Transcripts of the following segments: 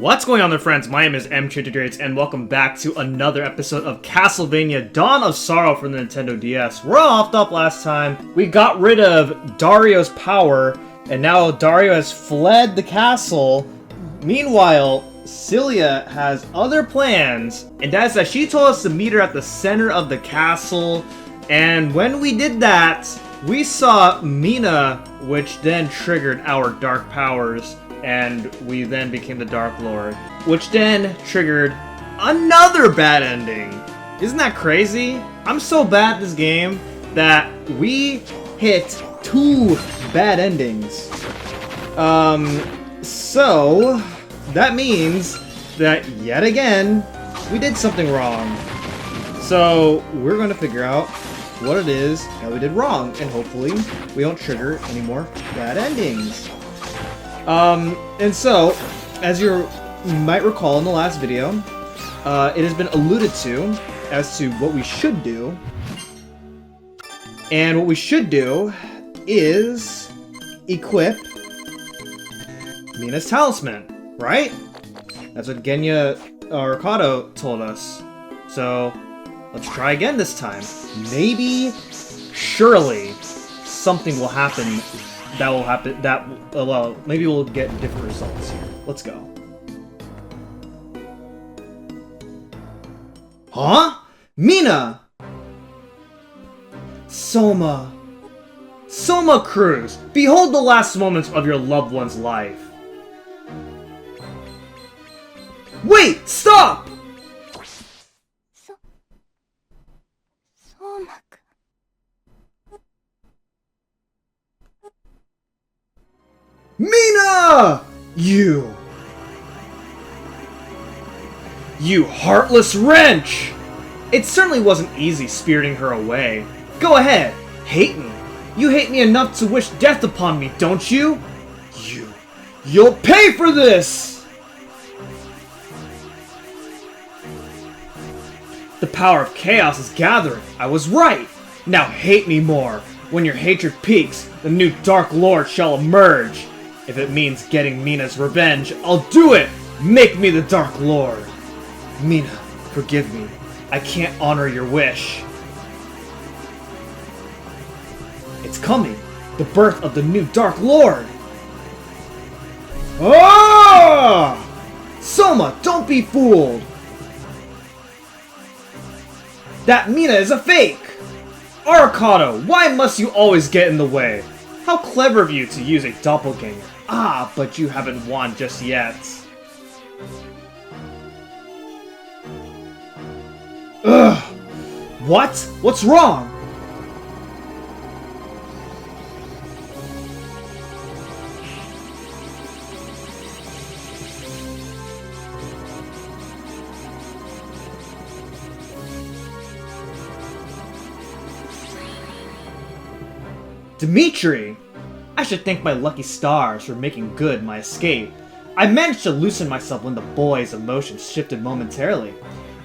What's going on there, friends? My name is reintroduce and welcome back to another episode of Castlevania Dawn of Sorrow for the Nintendo DS. We're all hopped up last time. We got rid of Dario's power, and now Dario has fled the castle. Meanwhile, Celia has other plans, and that is that she told us to meet her at the center of the castle, and when we did that, we saw Mina, which then triggered our dark powers, and we then became the Dark Lord, which then triggered another bad ending. Isn't that crazy? I'm so bad at this game that we hit 2 bad endings. So that means that yet again, we did something wrong. So we're gonna figure out what it is that we did wrong, and hopefully we don't trigger any more bad endings. And so, as you might recall in the last video, it has been alluded to as to what we should do. And what we should do is equip Mina's talisman, right? That's what Genya Ricardo told us. So, let's try again this time. Maybe, surely, something will happen. Well, maybe we'll get different results here. Let's go. Huh? Mina! Soma Cruz! Behold the last moments of your loved one's life. Wait! Stop! Soma. Mina! You heartless wrench! It certainly wasn't easy spiriting her away. Go ahead, hate me. You hate me enough to wish death upon me, don't you? You'll pay for this! The power of chaos is gathering. I was right. Now hate me more. When your hatred peaks, the new Dark Lord shall emerge. If it means getting Mina's revenge, I'll do it! Make me the Dark Lord! Mina, forgive me. I can't honor your wish. It's coming! The birth of the new Dark Lord! Ah! Soma, don't be fooled! That Mina is a fake! Arcado, why must you always get in the way? How clever of you to use a doppelganger. Ah, but you haven't won just yet. Ugh! What? What's wrong? Dmitrii! I should thank my lucky stars for making good my escape. I managed to loosen myself when the boy's emotions shifted momentarily.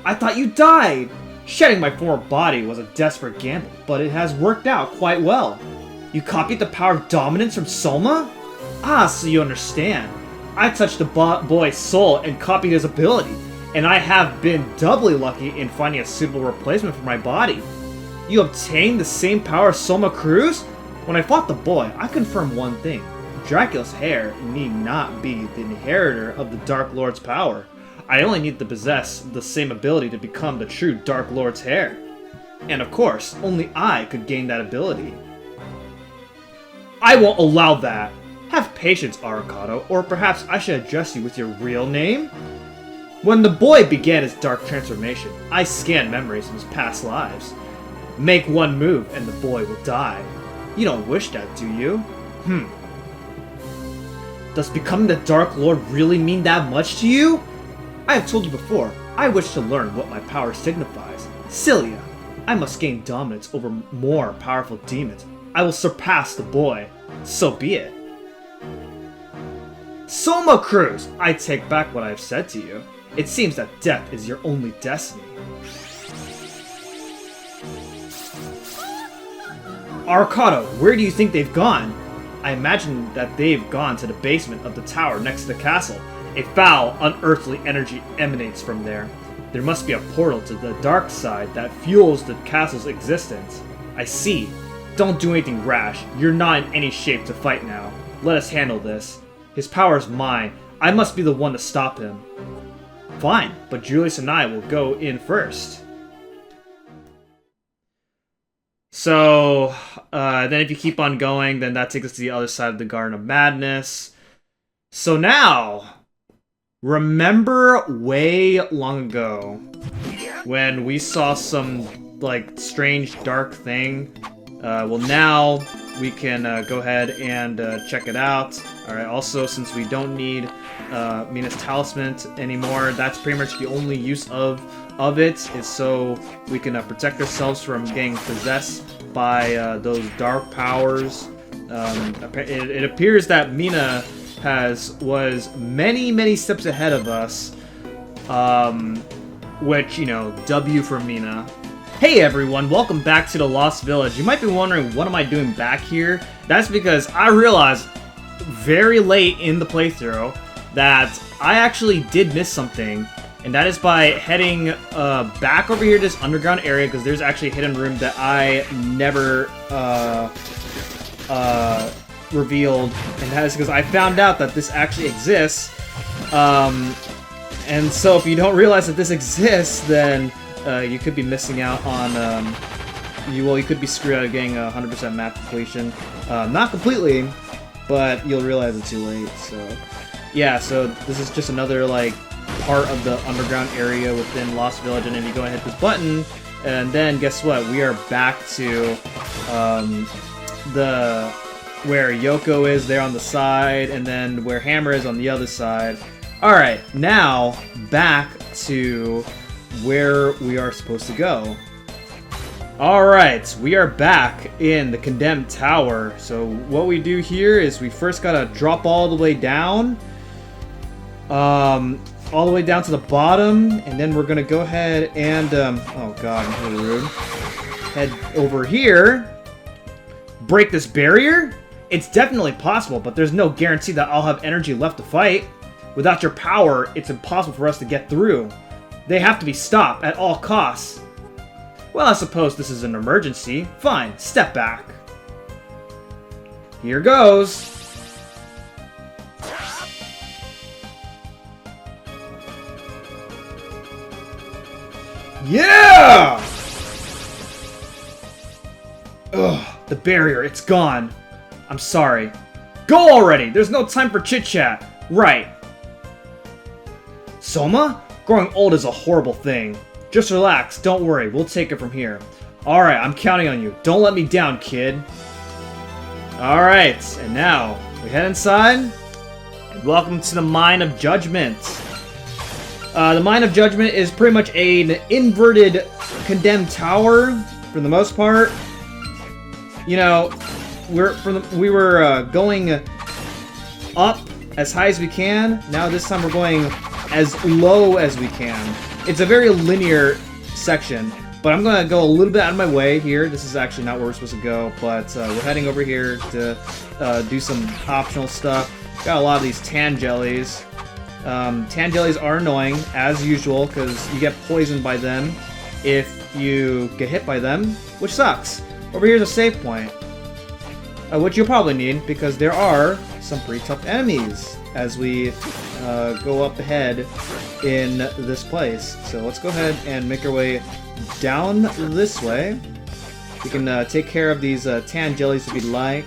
I thought you died! Shedding my former body was a desperate gamble, but it has worked out quite well. You copied the power of dominance from Soma? Ah, so you understand. I touched the boy's soul and copied his ability, and I have been doubly lucky in finding a suitable replacement for my body. You obtained the same power as Soma Cruz? When I fought the boy, I confirmed one thing. Dracula's heir need not be the inheritor of the Dark Lord's power. I only need to possess the same ability to become the true Dark Lord's heir. And of course, only I could gain that ability. I won't allow that! Have patience, Arcado, or perhaps I should address you with your real name? When the boy began his dark transformation, I scanned memories of his past lives. Make one move and the boy will die. You don't wish that, do you? Does becoming the Dark Lord really mean that much to you? I have told you before, I wish to learn what my power signifies. Celia, I must gain dominance over more powerful demons. I will surpass the boy. So be it. Soma Cruz, I take back what I have said to you. It seems that death is your only destiny. Arcado, where do you think they've gone? I imagine that they've gone to the basement of the tower next to the castle. A foul, unearthly energy emanates from there. There must be a portal to the dark side that fuels the castle's existence. I see. Don't do anything rash. You're not in any shape to fight now. Let us handle this. His power is mine. I must be the one to stop him. Fine, but Julius and I will go in first. So, then if you keep on going, then that takes us to the other side of the Garden of Madness. So now, remember way long ago when we saw some, like, strange dark thing? Well, now we can go ahead and check it out. Alright, also, since we don't need Mina's Talisman anymore, that's pretty much the only use of it, is so we can protect ourselves from getting possessed by those dark powers. It appears that Mina was many steps ahead of us, which, you know, W for Mina. Hey everyone, welcome back to the Lost Village. You might be wondering, what am I doing back here? That's because I realized very late in the playthrough that I actually did miss something, and that is by heading back over here to this underground area, because there's actually a hidden room that I never revealed, and that is because I found out that this actually exists. And so if you don't realize that this exists, then you could be missing out on, you could be screwed out of getting 100% map completion. Not completely, but you'll realize it too late, so... Yeah, so this is just another, like, part of the underground area within Lost Village, and then you go and hit this button, and then guess what? We are back to, where Yoko is there on the side, and then where Hammer is on the other side. Alright, now, back to where we are supposed to go. Alright, we are back in the Condemned Tower. So what we do here is we first gotta drop all the way down. All the way down to the bottom, and then we're gonna go ahead and, oh god, I'm really rude. Head over here. Break this barrier? It's definitely possible, but there's no guarantee that I'll have energy left to fight. Without your power, it's impossible for us to get through. They have to be stopped at all costs. Well, I suppose this is an emergency. Fine, step back. Here goes. Yeah! Ugh, the barrier, it's gone. I'm sorry. Go already! There's no time for chit-chat. Right. Soma? Growing old is a horrible thing. Just relax, don't worry, we'll take it from here. Alright, I'm counting on you. Don't let me down, kid. Alright, and now, we head inside, and welcome to the Mine of Judgement. The Mine of Judgement is pretty much an inverted Condemned Tower, for the most part. You know, we were going up as high as we can. Now this time we're going as low as we can. It's a very linear section, but I'm going to go a little bit out of my way here. This is actually not where we're supposed to go, but we're heading over here to do some optional stuff. Got a lot of these tan jellies. Tan jellies are annoying, as usual, because you get poisoned by them if you get hit by them, which sucks. Over here's a save point, which you'll probably need, because there are some pretty tough enemies as we go up ahead in this place. So let's go ahead and make our way down this way. You can take care of these tan jellies if you'd like,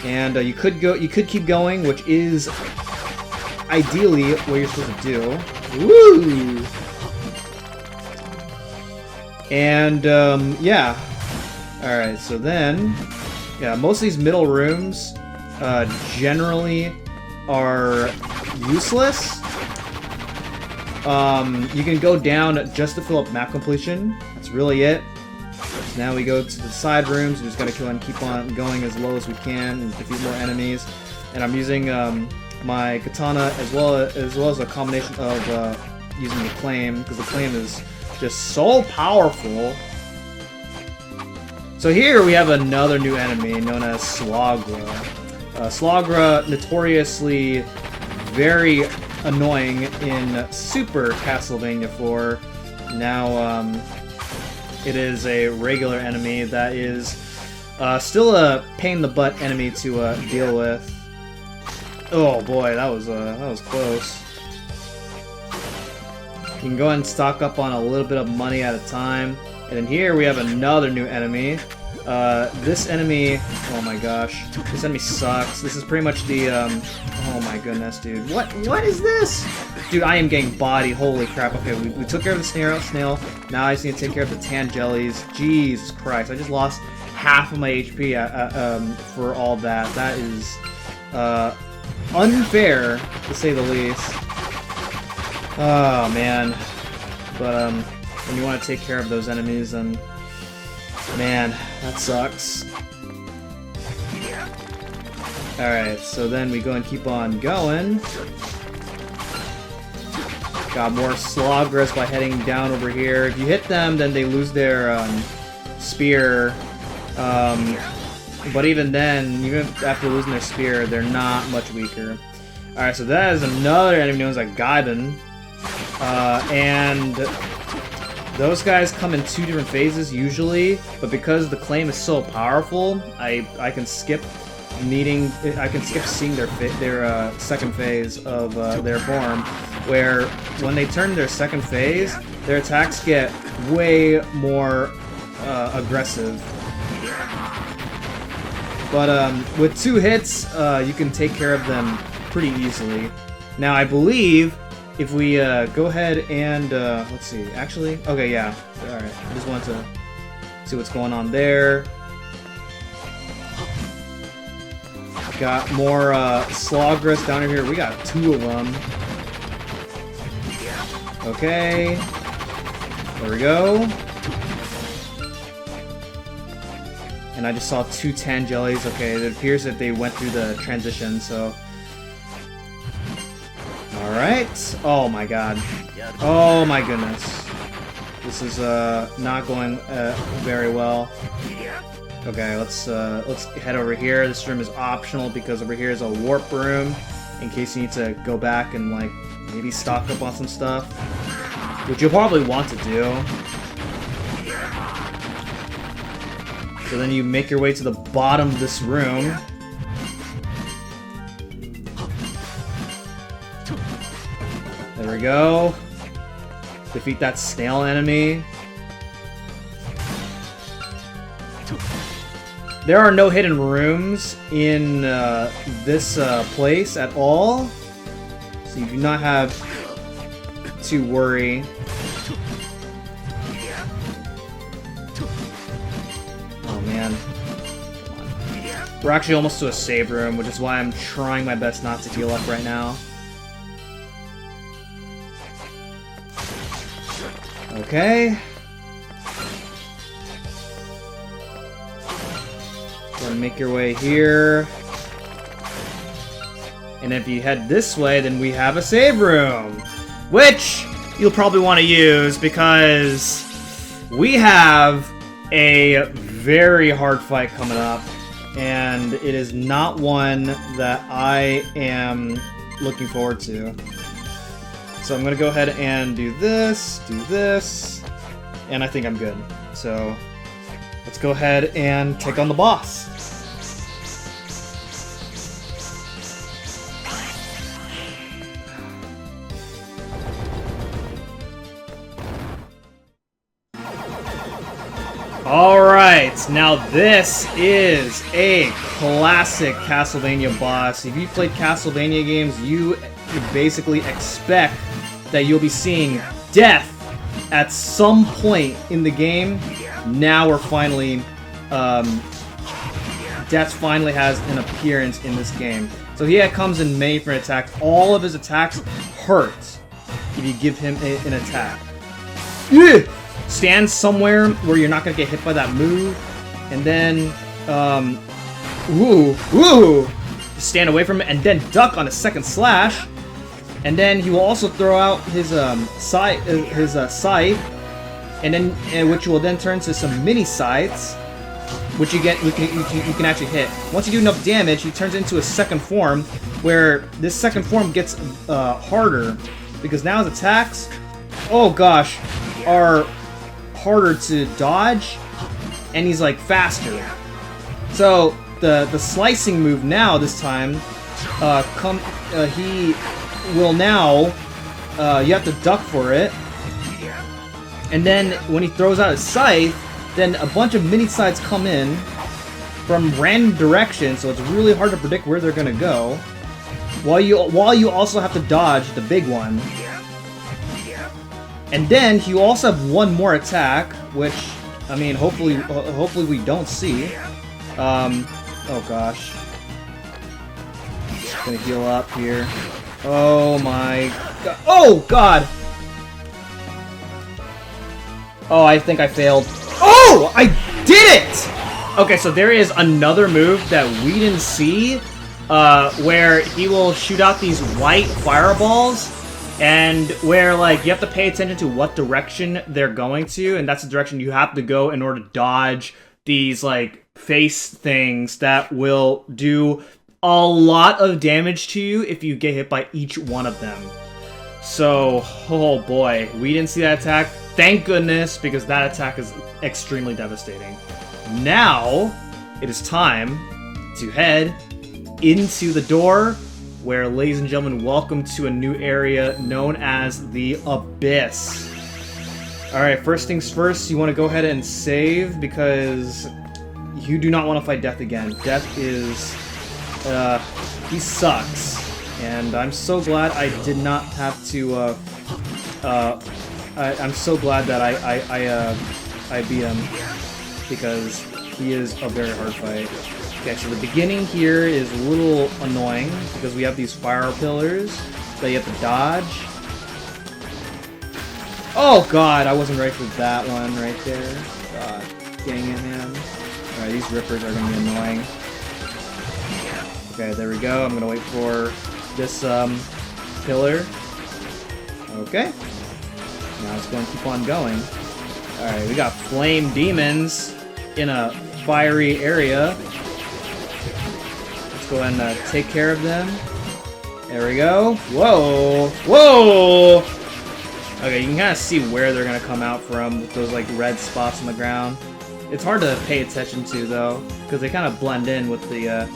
and you could keep going, which is ideally what you're supposed to do. Woo! And yeah. All right. So then, yeah, most of these middle rooms generally are useless. You can go down just to fill up map completion. That's really it. So now we go to the side rooms. We just gotta keep on going as low as we can and defeat more enemies. And I'm using my katana as well as a combination of using the claim, because the claim is just so powerful. So here we have another new enemy known as Slagra. Slagra, notoriously very annoying in Super Castlevania 4. Now, it is a regular enemy that is still a pain-in-the-butt enemy to deal with. Oh boy, that was close. You can go ahead and stock up on a little bit of money at a time. And in here we have another new enemy. This enemy, oh my gosh, this enemy sucks. This is pretty much the, oh my goodness, dude. What is this? Dude, I am getting bodied, holy crap. Okay, we took care of the snail. Now I just need to take care of the Tangelis. Jesus Christ, I just lost half of my HP for all that. That is, unfair, to say the least. Oh, man. But, when you want to take care of those enemies, then... Man, that sucks. Alright, so then we go and keep on going. Got more Sloggers by heading down over here. If you hit them, then they lose their, spear. But even then, even after losing their spear, they're not much weaker. Alright, so that is another enemy known as a Gaiden. And those guys come in 2 different phases usually, but because the claim is so powerful, I can skip seeing their second phase of their form, where when they turn their second phase, their attacks get way more aggressive. But with 2 hits, you can take care of them pretty easily. Now I believe if we go ahead and let's see, actually, okay, yeah, all right. I just wanted to see what's going on there. Got more Sloggers down here. We got 2 of them. Okay, there we go. And I just saw 2 Tangelis. Okay, it appears that they went through the transition, so. Alright. Oh my god. Oh my goodness. This is not going very well. Okay, let's head over here. This room is optional because over here is a warp room in case you need to go back and like maybe stock up on some stuff, which you'll probably want to do. So then you make your way to the bottom of this room. There we go. Defeat that snail enemy. There are no hidden rooms in this place at all, so you do not have to worry. Oh man. Come on. We're actually almost to a save room, which is why I'm trying my best not to heal up right now. Okay. Gonna make your way here. And if you head this way, then we have a save room, which you'll probably want to use because we have a very hard fight coming up, and it is not one that I am looking forward to. So I'm gonna go ahead and do this, and I think I'm good. So let's go ahead and take on the boss. Alright, now this is a classic Castlevania boss. If you played Castlevania games, you basically expect that you'll be seeing death at some point in the game. Now we're finally, Death finally has an appearance in this game. So he comes in many different attacks. All of his attacks hurt if you give him an attack. Stand somewhere where you're not gonna get hit by that move, and then, stand away from it, and then duck on a second slash. And then he will also throw out his scythe, and then which will then turn to some mini scythes, which you can actually hit. Once you do enough damage, he turns into a second form, where this second form gets harder, because now his attacks, oh gosh, are harder to dodge, and he's like faster. So the slicing move now this time, he will now, you have to duck for it, and then when he throws out his scythe, then a bunch of mini scythes come in from random directions, so it's really hard to predict where they're gonna go. While you also have to dodge the big one. And then you also have one more attack, which, I mean, hopefully we don't see. Oh gosh. Just gonna heal up here. Oh my god. Oh god! Oh, I think I failed. Oh! I did it! Okay, so there is another move that we didn't see, where he will shoot out these white fireballs, and where, like, you have to pay attention to what direction they're going to, and that's the direction you have to go in order to dodge these, like, face things that will do a lot of damage to you if you get hit by each one of them. So, oh boy, we didn't see that attack. Thank goodness, because that attack is extremely devastating. Now, it is time to head into the door, where, ladies and gentlemen, welcome to a new area known as the Abyss. Alright, first things first, you want to go ahead and save, because you do not want to fight Death again. Death is, he sucks. And I'm so glad I did not have to, I'm so glad that I beat him, because he is a very hard fight. Okay, so the beginning here is a little annoying, because we have these fire pillars that you have to dodge. Oh god, I wasn't ready for that one right there. God, dang it, man. Alright, these rippers are gonna be annoying. Okay, there we go. I'm gonna wait for this, pillar. Okay. Now it's going to keep on going. Alright, we got flame demons in a fiery area. Let's go ahead and take care of them. There we go. Whoa! Whoa! Okay, you can kind of see where they're going to come out from with those like red spots on the ground. It's hard to pay attention to though, because they kind of blend in with the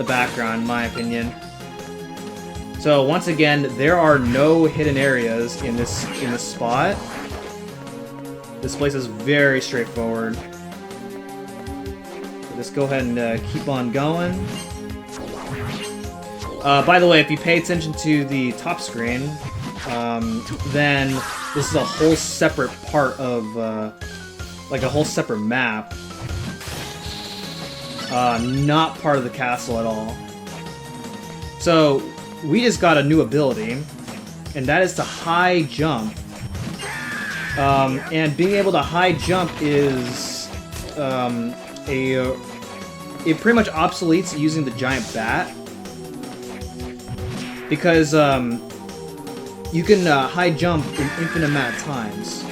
background, in my opinion. So once again, there are no hidden areas in this spot. This place is very straightforward. So just go ahead and keep on going. By the way, if you pay attention to the top screen, then this is a whole separate part of, like a whole separate map. Not part of the castle at all. So we just got a new ability, and that is to high jump. And being able to high jump is it pretty much obsoletes using the giant bat, because you can high jump an infinite amount of times.